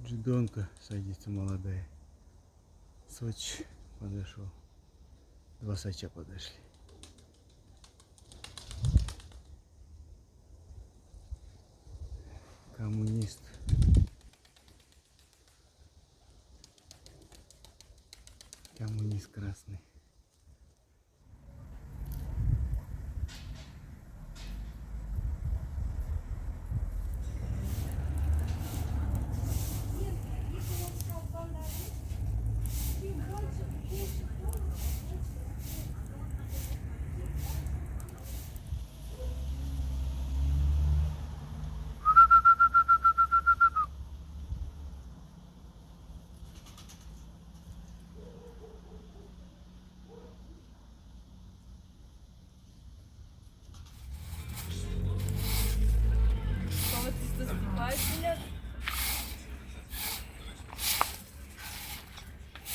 Жидонка, садится молодая. Сочи подошел. Два сача подошли. Коммунист. Коммунист красный.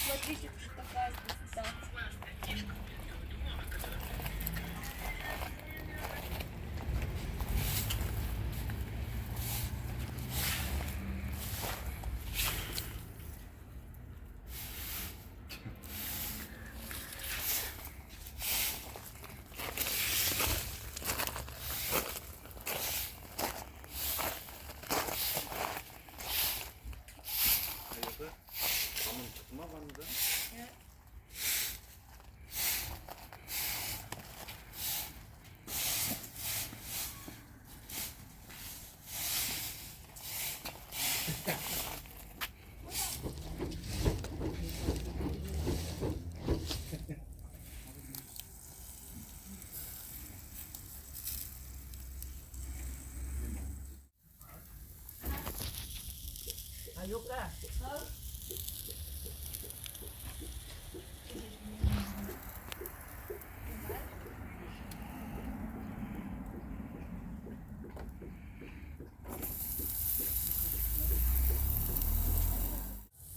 Смотрите, что такая красота. Аюка.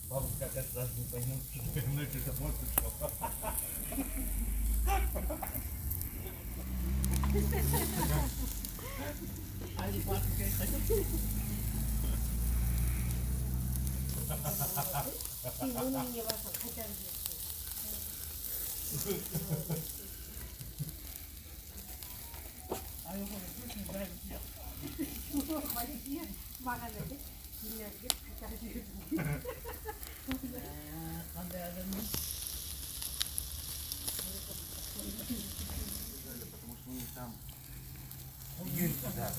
Бабушка опять даже не поймет, что ты мной это смотришь. Потому что у них там июнь, да,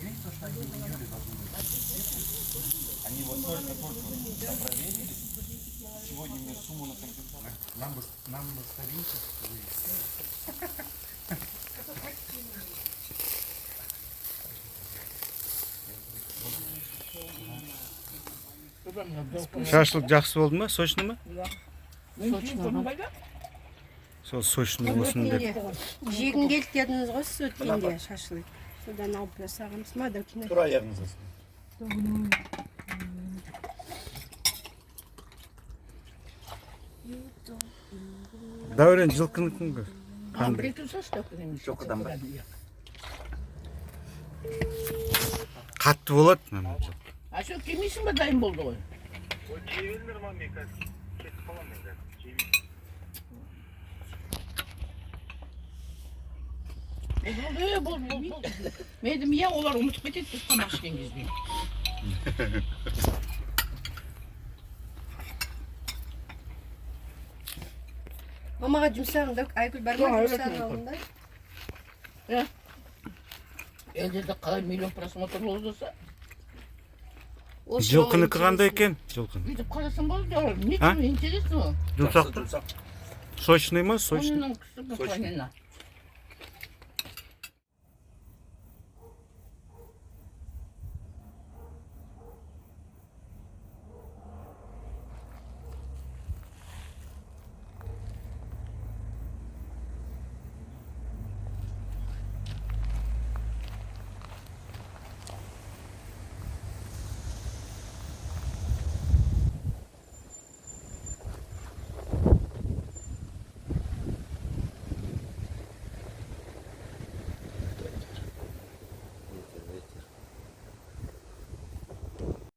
июнь, то, что они в июле должны быть. Они вот только проверили. Сегодня мне сумму на компенсацию. Нам бы старинку Шашлык жақсы болды ма? Сочный ма? Сочный. Сол сочный болсын деп. Жегін келді дедіңіз ғой сіз өткенде шашлык. Содан алып жасағанбыз. Мадалкина. Тура аяғыңыз астына. Дәурен жылқыныкың ғой. Жылқыдан ба? Қатты болады мына жылқы. А что, кемейсің ба дайын болды ғой? Жейбеңдер ма мен қазір кетіп қаламын мен қазір жейбеймін. Болды. Мен едім, иә, олар ұмытып кетеді біз тамақ ішкен кезде. Мамаға жұмсағын да Айгүл бар ма жұмсағын алдында? Елдерде қалай миллион просмотр болдыса? Жылқыныкі қандай екен? Жылқын. Бүйтіп қарасаң болды, не интересно? Жұмсақ па? Сочный ма? Сочный. Оның кісі бұл